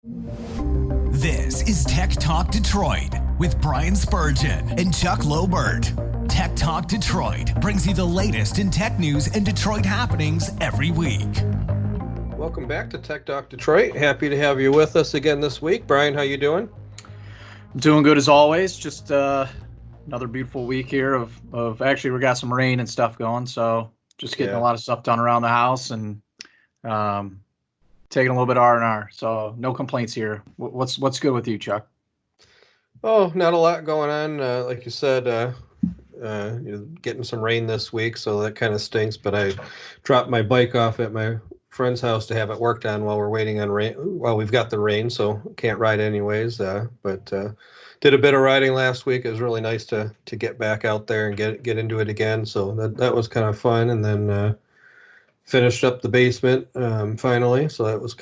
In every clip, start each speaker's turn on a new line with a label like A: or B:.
A: This is TechTalk Detroit with Brian Spurgeon and Chuck Lobert. TechTalk Detroit brings you the latest in tech news and Detroit happenings every week.
B: Welcome back to TechTalk Detroit. Happy to have you with us again this week. Brian, how you doing?
C: Doing good as always. Just another beautiful week here of actually we got some rain and stuff going, so just getting a lot of stuff done around the house and taking a little bit of R&R. So no complaints here. What's good with you, Chuck?
B: Oh, not a lot going on. Like you said, getting some rain this week, so that kind of stinks. But I dropped my bike off at my friend's house to have it worked on while we're waiting on rain. Well, we've got the rain, so can't ride anyways. But did a bit of riding last week. It was really nice to get back out there and get into it again. So that was kind of fun. And then finished up the basement finally. So that was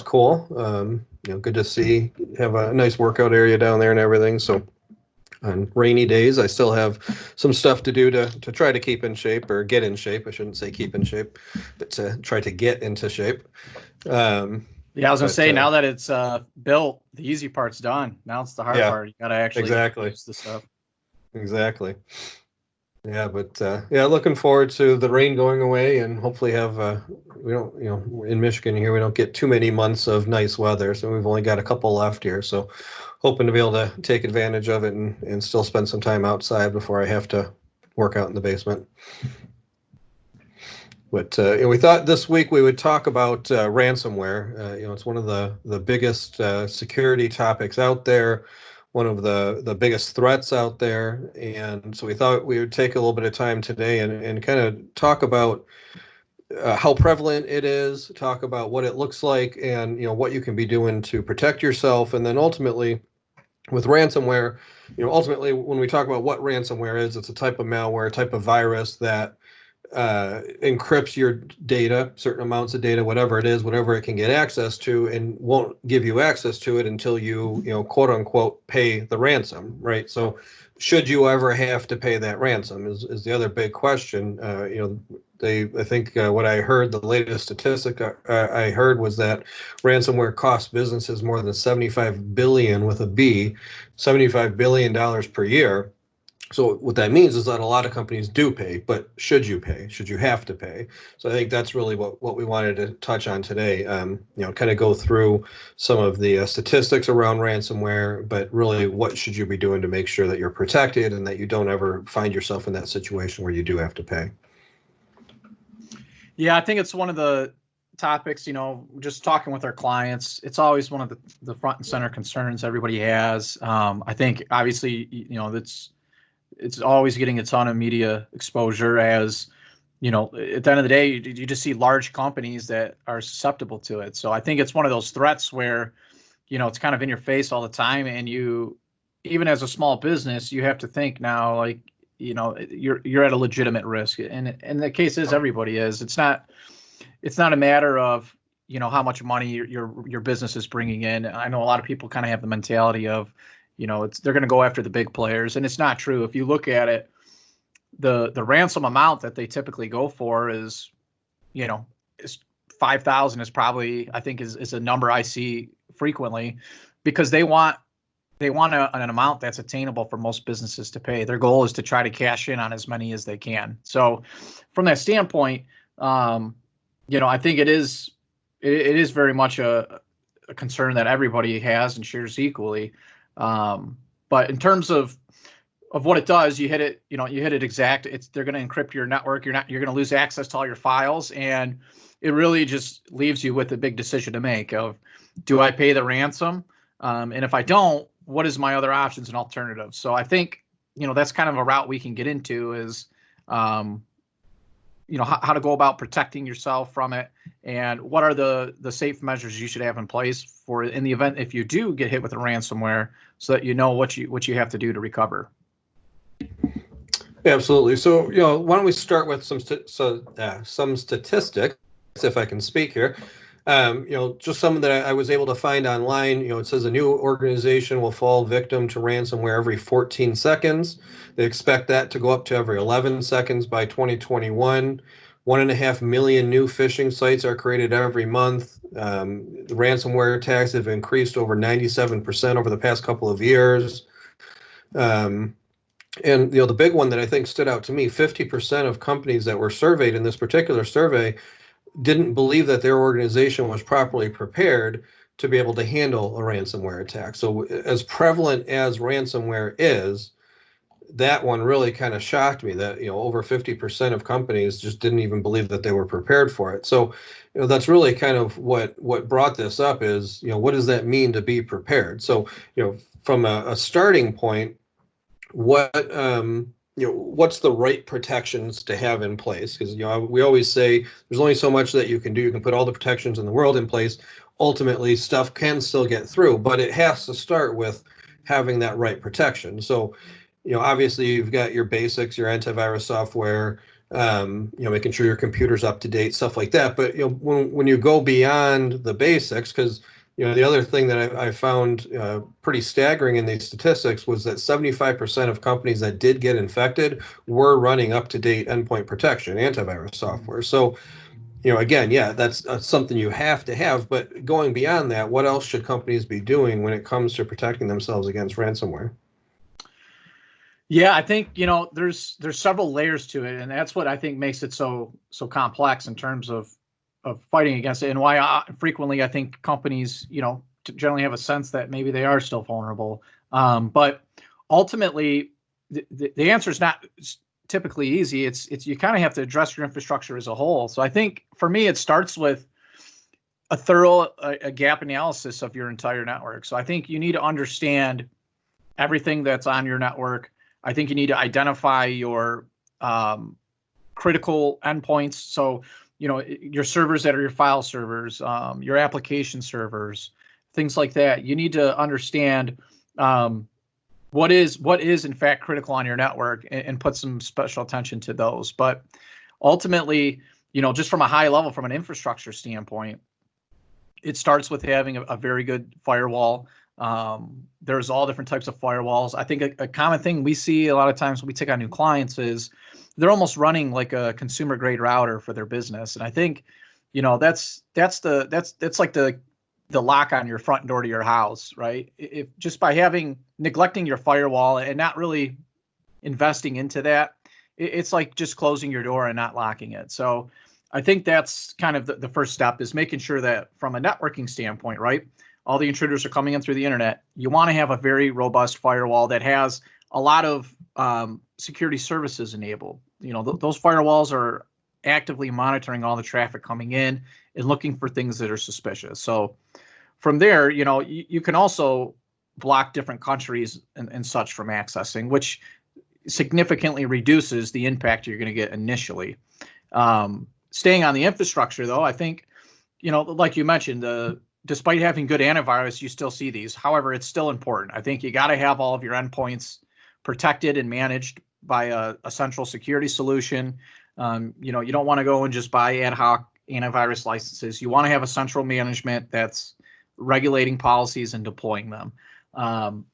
B: cool. Good to see. Have a nice workout area down there and everything. So on rainy days, I still have some stuff to do to try to keep in shape, or get in shape. I shouldn't say keep in shape, but to try to get into shape.
C: I was gonna say, now that it's built, the easy part's done. Now it's the hard part. You gotta actually use the stuff.
B: Exactly. Yeah, but looking forward to the rain going away, and hopefully have we don't, in Michigan here, we don't get too many months of nice weather, so we've only got a couple left here. So hoping to be able to take advantage of it and still spend some time outside before I have to work out in the basement. But we thought this week we would talk about ransomware. It's one of the biggest security topics out there, one of the biggest threats out there. And so we thought we would take a little bit of time today and kind of talk about how prevalent it is, talk about what it looks like, and what you can be doing to protect yourself. And then ultimately, with ransomware, ultimately when we talk about what ransomware is, it's a type of malware, a type of virus that encrypts your data, certain amounts of data, whatever it is, whatever it can get access to, and won't give you access to it until you quote unquote pay the ransom, right? So should you ever have to pay that ransom is the other big question. I think what I heard, the latest statistic I heard was that ransomware costs businesses more than $75 billion with a B, $75 billion per year. So what that means is that a lot of companies do pay, but should you pay? Should you have to pay? So I think that's really what we wanted to touch on today. Kind of go through some of the statistics around ransomware, but really what should you be doing to make sure that you're protected and that you don't ever find yourself in that situation where you do have to pay.
C: Yeah, I think it's one of the topics, just talking with our clients, it's always one of the front and center concerns everybody has. I think obviously, it's always getting a ton of media exposure, as at the end of the day, you just see large companies that are susceptible to it. So I think it's one of those threats where, it's kind of in your face all the time. And you, even as a small business, you have to think now, like, you're at a legitimate risk. And the case is, everybody is. It's not a matter of, how much money your business is bringing in. I know a lot of people kind of have the mentality of, they're going to go after the big players, and it's not true. If you look at it, the ransom amount that they typically go for is, is 5,000 is probably, I think is a number I see frequently, because they want an amount that's attainable for most businesses to pay. Their goal is to try to cash in on as many as they can. So from that standpoint, I think it is very much a concern that everybody has and shares equally. But in terms of what it does, you hit it exact. They're going to encrypt your network. You're going to lose access to all your files, and it really just leaves you with a big decision to make of, do I pay the ransom? And if I don't, what is my other options and alternatives? So I think, that's kind of a route we can get into is, how to go about protecting yourself from it, and what are the safe measures you should have in place for in the event if you do get hit with a ransomware, so that what you have to do to recover.
B: Absolutely. So, why don't we start with some statistics, if I can speak here. Just some that I was able to find online. It says a new organization will fall victim to ransomware every 14 seconds. They expect that to go up to every 11 seconds by 2021. 1.5 million new phishing sites are created every month. The ransomware attacks have increased over 97% over the past couple of years. And the big one that I think stood out to me, 50% of companies that were surveyed in this particular survey didn't believe that their organization was properly prepared to be able to handle a ransomware attack. So as prevalent as ransomware is, that one really kind of shocked me that, over 50% of companies just didn't even believe that they were prepared for it. So, that's really kind of what brought this up is, what does that mean to be prepared? So, from a starting point, what's the right protections to have in place? Because, we always say there's only so much that you can do. You can put all the protections in the world in place. Ultimately, stuff can still get through, but it has to start with having that right protection. So, obviously you've got your basics, your antivirus software, making sure your computer's up to date, stuff like that. But, when you go beyond the basics, because, the other thing that I found pretty staggering in these statistics was that 75% of companies that did get infected were running up to date endpoint protection, antivirus software. So, again, yeah, that's something you have to have. But going beyond that, what else should companies be doing when it comes to protecting themselves against ransomware?
C: Yeah, I think, there's several layers to it, and that's what I think makes it so complex in terms of fighting against it, and why frequently I think companies, generally have a sense that maybe they are still vulnerable. But ultimately, the answer is not typically easy. It's you kind of have to address your infrastructure as a whole. So I think for me, it starts with a thorough gap analysis of your entire network. So I think you need to understand everything that's on your network. I think you need to identify your critical endpoints. So, your servers that are your file servers, your application servers, things like that. You need to understand what is in fact critical on your network and put some special attention to those. But ultimately, just from a high level, from an infrastructure standpoint, it starts with having a very good firewall. There's all different types of firewalls. I think a common thing we see a lot of times when we take on new clients is they're almost running like a consumer grade router for their business. And I think, that's like the lock on your front door to your house, right? If just by neglecting your firewall and not really investing into that, it's like just closing your door and not locking it. So I think that's kind of the first step, is making sure that from a networking standpoint, right? All the intruders are coming in through the internet. You want to have a very robust firewall that has a lot of security services enabled. Those firewalls are actively monitoring all the traffic coming in and looking for things that are suspicious. So from there, you can also block different countries and such from accessing, which significantly reduces the impact you're going to get initially. Staying on the infrastructure, though, I think, like you mentioned, despite having good antivirus, you still see these. However, it's still important. I think you got to have all of your endpoints protected and managed by a central security solution. You don't want to go and just buy ad hoc antivirus licenses. You want to have a central management that's regulating policies and deploying them.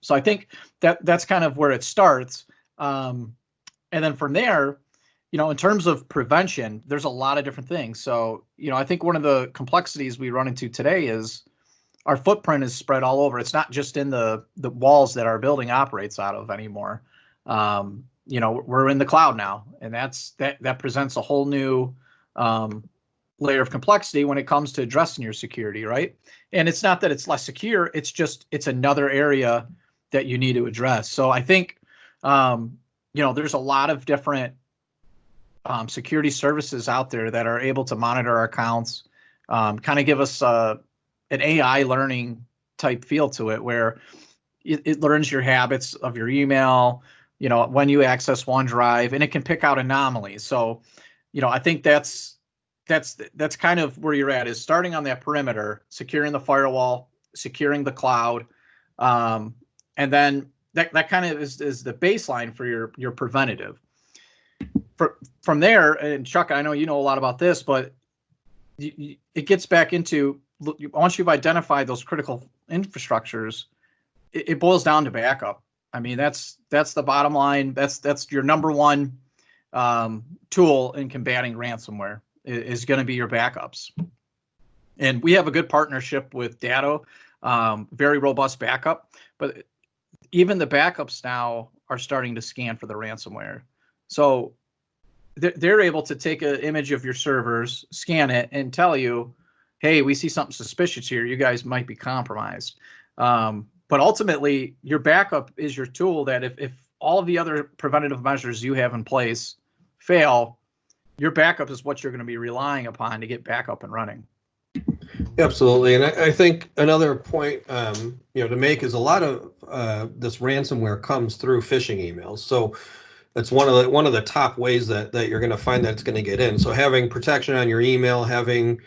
C: So I think that's kind of where it starts. And then from there, in terms of prevention, there's a lot of different things. So, I think one of the complexities we run into today is our footprint is spread all over. It's not just in the walls that our building operates out of anymore. We're in the cloud now, and that presents a whole new layer of complexity when it comes to addressing your security, right? And it's not that it's less secure, it's another area that you need to address. So I think, there's a lot of different security services out there that are able to monitor our accounts, kind of give us an AI learning type feel to it, where it learns your habits of your email, when you access OneDrive, and it can pick out anomalies. So, I think that's kind of where you're at, is starting on that perimeter, securing the firewall, securing the cloud, and then that kind of is the baseline for your preventative. From there, and Chuck, I know you know a lot about this, but it gets back into, once you've identified those critical infrastructures, it boils down to backup. I mean, that's the bottom line. That's your number one tool in combating ransomware is going to be your backups. And we have a good partnership with Datto, very robust backup, but even the backups now are starting to scan for the ransomware. So they're able to take an image of your servers, scan it, and tell you, hey, we see something suspicious here. You guys might be compromised. But ultimately, your backup is your tool that if all of the other preventative measures you have in place fail, your backup is what you're going to be relying upon to get back up and running.
B: Absolutely, and I think another point to make is a lot of this ransomware comes through phishing emails. So that's one of the top ways that you're going to find that it's going to get in. So having protection on your email, having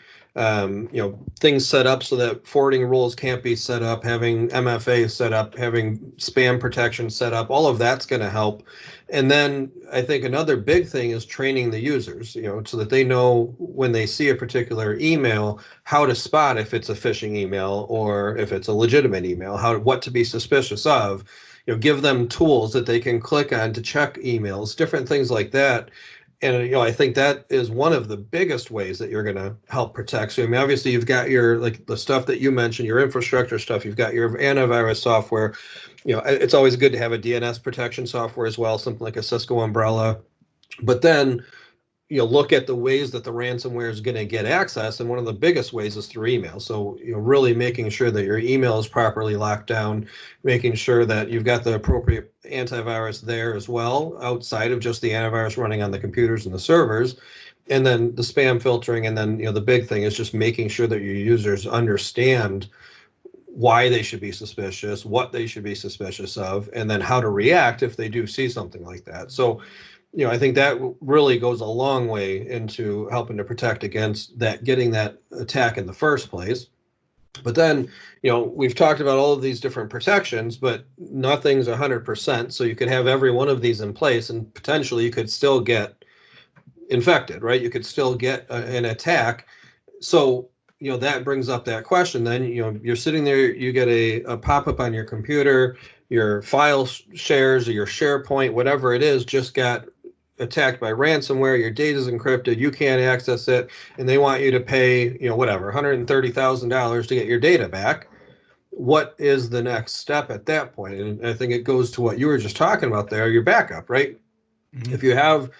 B: things set up so that forwarding rules can't be set up, having MFA set up, having spam protection set up, all of that's going to help. And then I think another big thing is training the users, so that they know when they see a particular email, how to spot if it's a phishing email or if it's a legitimate email, what to be suspicious of, give them tools that they can click on to check emails, different things like that. And, I think that is one of the biggest ways that you're going to help protect. So, I mean, obviously you've got your, like the stuff that you mentioned, your infrastructure stuff, you've got your antivirus software. It's always good to have a DNS protection software as well, something like a Cisco Umbrella. But then, look at the ways that the ransomware is going to get access. And one of the biggest ways is through email. So, really making sure that your email is properly locked down, making sure that you've got the appropriate antivirus there as well, outside of just the antivirus running on the computers and the servers, and then the spam filtering. And then, the big thing is just making sure that your users understand why they should be suspicious, what they should be suspicious of, and then how to react if they do see something like that. So, I think that really goes a long way into helping to protect against that, getting that attack in the first place. But then, we've talked about all of these different protections, but nothing's 100%. So you could have every one of these in place and potentially you could still get infected, right? You could still get an attack. So, that brings up that question. Then, you're sitting there, you get a pop-up on your computer, your file shares or your SharePoint, whatever it is, just got attacked by ransomware, your data is encrypted, you can't access it, and they want you to pay, whatever, $130,000 to get your data back. What is the next step at that point? And I think it goes to what you were just talking about there, your backup, right? Mm-hmm. If you have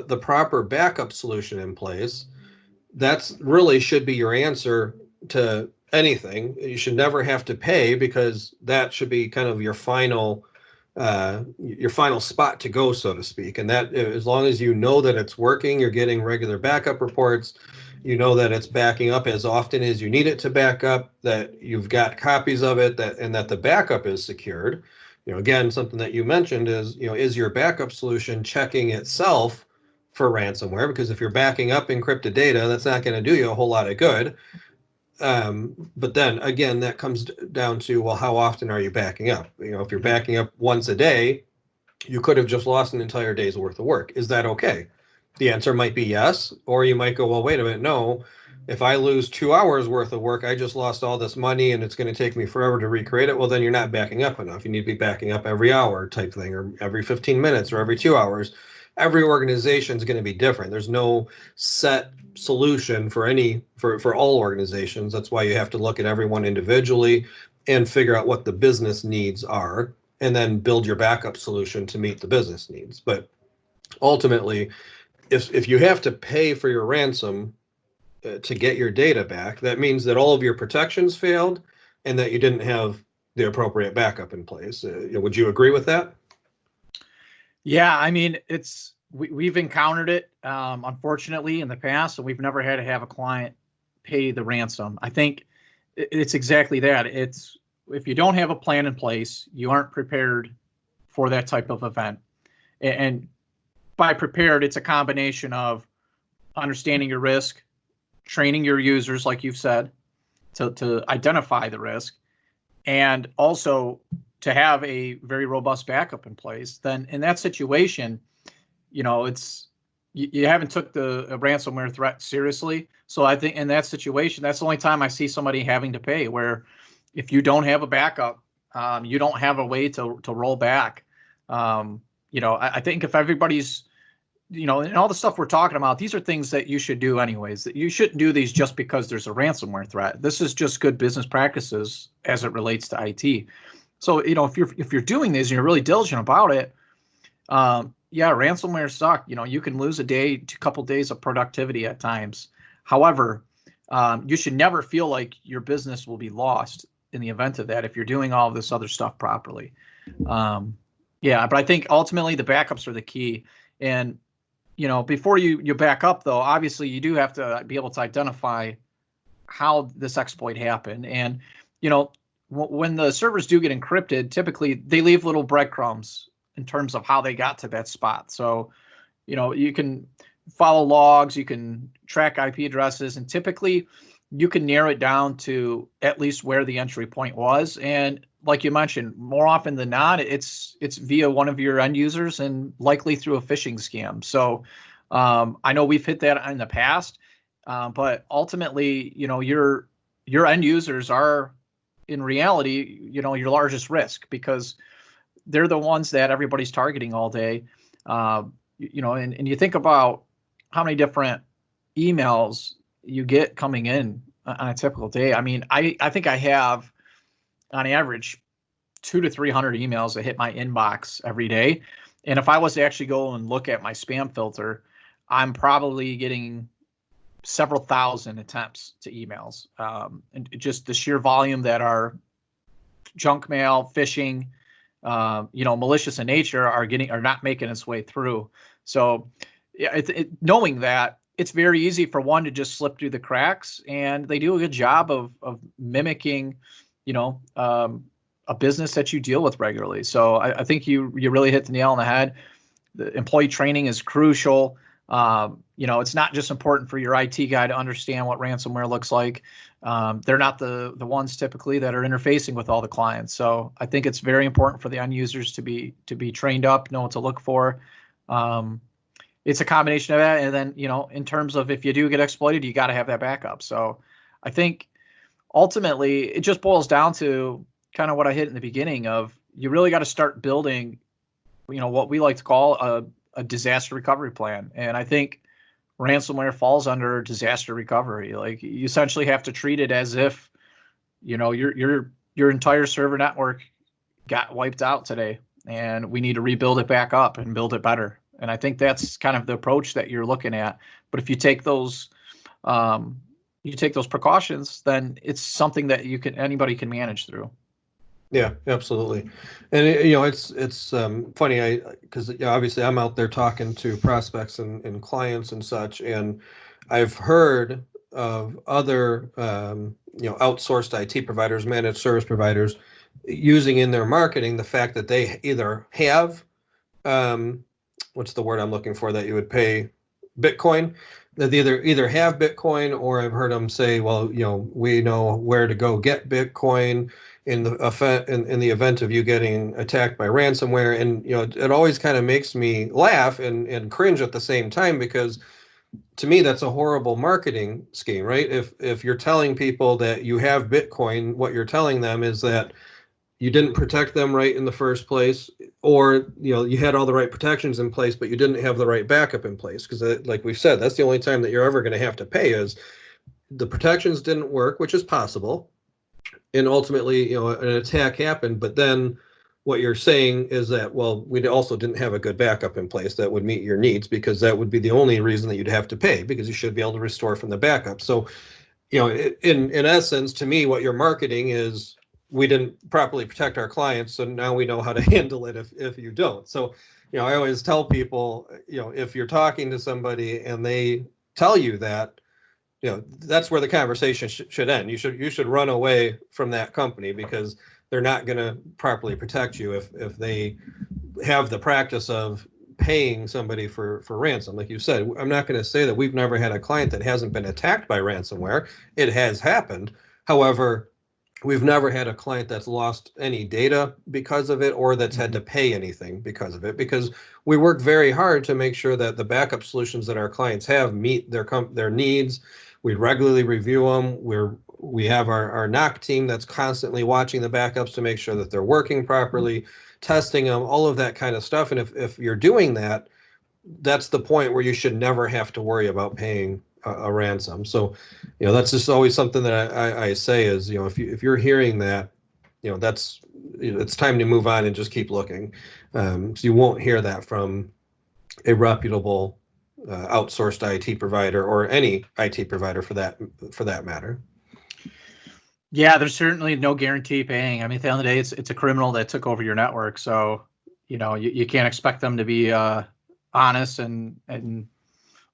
B: the proper backup solution in place, that's really should be your answer to anything. You should never have to pay, because that should be kind of your final spot to go, so to speak. And that, as long as you know that it's working, you're getting regular backup reports, that it's backing up as often as you need it to back up, that you've got copies of it, and that the backup is secured. Again, something that you mentioned is your backup solution checking itself for ransomware? Because if you're backing up encrypted data, that's not going to do you a whole lot of good. But then again, that comes down to, well, how often are you backing up? If you're backing up once a day, you could have just lost an entire day's worth of work. Is that okay? The answer might be yes, or you might go, well, wait a minute, no. If I lose 2 hours worth of work, I just lost all this money and it's going to take me forever to recreate it. Well, then you're not backing up enough. You need to be backing up every hour type thing, or every 15 minutes or every 2 hours. Every organization is going to be different. There's no set solution for all organizations. That's why you have to look at everyone individually and figure out what the business needs are, and then build your backup solution to meet the business needs. But ultimately, if you have to pay for your ransom to get your data back, that means that all of your protections failed and that you didn't have the appropriate backup in place. Would you agree with that?
C: Yeah, I mean, we've encountered it, unfortunately, in the past, and we've never had to have a client pay the ransom. I think it's exactly that. It's, if you don't have a plan in place, you aren't prepared for that type of event. And by prepared, it's a combination of understanding your risk, training your users, like you've said, to identify the risk, and also to have a very robust backup in place. Then in that situation, it's, you haven't took the ransomware threat seriously. So I think in that situation, that's the only time I see somebody having to pay, where if you don't have a backup, you don't have a way to roll back. I think if everybody's and all the stuff we're talking about, these are things that you should do anyways. That you shouldn't do these just because there's a ransomware threat. This is just good business practices as it relates to IT. So, if you're doing these and you're really diligent about it, yeah, ransomware suck. You can lose a day to a couple days of productivity at times. However, you should never feel like your business will be lost in the event of that if you're doing all of this other stuff properly. Yeah, but I think ultimately the backups are the key. And before you back up, though, obviously you do have to be able to identify how this exploit happened. And when the servers do get encrypted, typically they leave little breadcrumbs in terms of how they got to that spot. So you can follow logs, you can track IP addresses, and typically you can narrow it down to at least where the entry point was. And like you mentioned, more often than not, it's via one of your end users and likely through a phishing scam. So I know we've hit that in the past, but ultimately, your end users are in reality, your largest risk, because they're the ones that everybody's targeting all day. And you think about how many different emails you get coming in on a typical day. I mean, I think I have on average 200 to 300 emails that hit my inbox every day. And if I was to actually go and look at my spam filter, I'm probably getting several thousand attempts to emails. And just the sheer volume that are junk mail, phishing, malicious in nature are not making its way through. So yeah, knowing that, it's very easy for one to just slip through the cracks, and they do a good job of mimicking, a business that you deal with regularly. So I think you really hit the nail on the head. The employee training is crucial. It's not just important for your IT guy to understand what ransomware looks like. They're not the ones typically that are interfacing with all the clients. So I think it's very important for the end users to be trained up, know what to look for. It's a combination of that. And then, in terms of if you do get exploited, you got to have that backup. So I think ultimately it just boils down to kind of what I hit in the beginning of, you really got to start building, what we like to call a disaster recovery plan. And I think ransomware falls under disaster recovery. Like, you essentially have to treat it as if, your entire server network got wiped out today, and we need to rebuild it back up and build it better. And I think that's kind of the approach that you're looking at. But if you take those precautions, then it's something that anybody can manage through.
B: Yeah, absolutely. And it's funny, because obviously I'm out there talking to prospects and clients and such, and I've heard of other outsourced IT providers, managed service providers, using in their marketing the fact that they either have what's the word I'm looking for, that you would pay Bitcoin, that they either have Bitcoin, or I've heard them say, well, we know where to go get Bitcoin in the event of you getting attacked by ransomware. And it always kind of makes me laugh and cringe at the same time, because to me that's a horrible marketing scheme, right? If you're telling people that you have Bitcoin, what you're telling them is that you didn't protect them right in the first place, or you had all the right protections in place, but you didn't have the right backup in place. Because like we've said, that's the only time that you're ever going to have to pay, is the protections didn't work, which is possible, and ultimately an attack happened. But then what you're saying is that, well, we also didn't have a good backup in place that would meet your needs, because that would be the only reason that you'd have to pay, because you should be able to restore from the backup. So in essence, to me, what you're marketing is, we didn't properly protect our clients, so now we know how to handle it if you don't. So, I always tell people, if you're talking to somebody and they tell you that, that's where the conversation should end. You should run away from that company, because they're not going to properly protect you if they have the practice of paying somebody for ransom. Like you said, I'm not going to say that we've never had a client that hasn't been attacked by ransomware. It has happened. However, we've never had a client that's lost any data because of it, or that's had to pay anything because of it, because we work very hard to make sure that the backup solutions that our clients have meet their needs. We regularly review them. We have our NOC team that's constantly watching the backups to make sure that they're working properly, testing them, all of that kind of stuff. And if you're doing that, that's the point where you should never have to worry about paying a ransom. So, that's just always something that I say is, if you're hearing that, that's, it's time to move on and just keep looking. So you won't hear that from a reputable outsourced IT provider, or any IT provider for that matter.
C: Yeah, there's certainly no guarantee paying. I mean, at the end of the day, it's a criminal that took over your network. So, you can't expect them to be honest and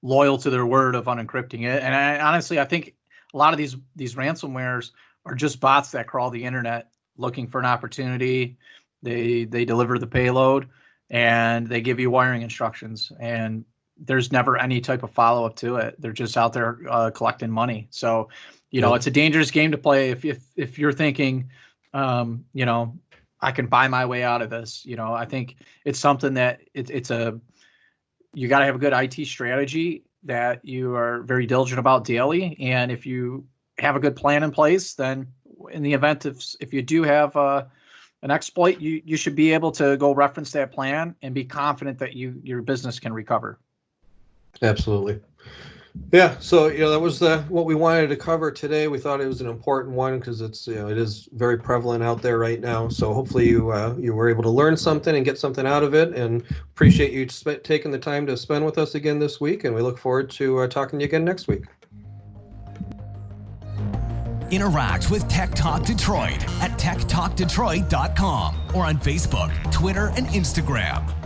C: loyal to their word of unencrypting it. And honestly, I think a lot of these ransomwares are just bots that crawl the internet looking for an opportunity. They deliver the payload and they give you wiring instructions, and there's never any type of follow-up to it. They're just out there collecting money. So, it's a dangerous game to play if you're thinking, I can buy my way out of this. I think it's something that you got to have a good IT strategy that you are very diligent about daily. And if you have a good plan in place, then in the event if you do have an exploit, you should be able to go reference that plan and be confident that your business can recover.
B: Absolutely. Yeah. So, that was what we wanted to cover today. We thought it was an important one because it is very prevalent out there right now. So hopefully you were able to learn something and get something out of it, and appreciate you taking the time to spend with us again this week. And we look forward to talking to you again next week.
A: Interact with Tech Talk Detroit at techtalkdetroit.com or on Facebook, Twitter, and Instagram.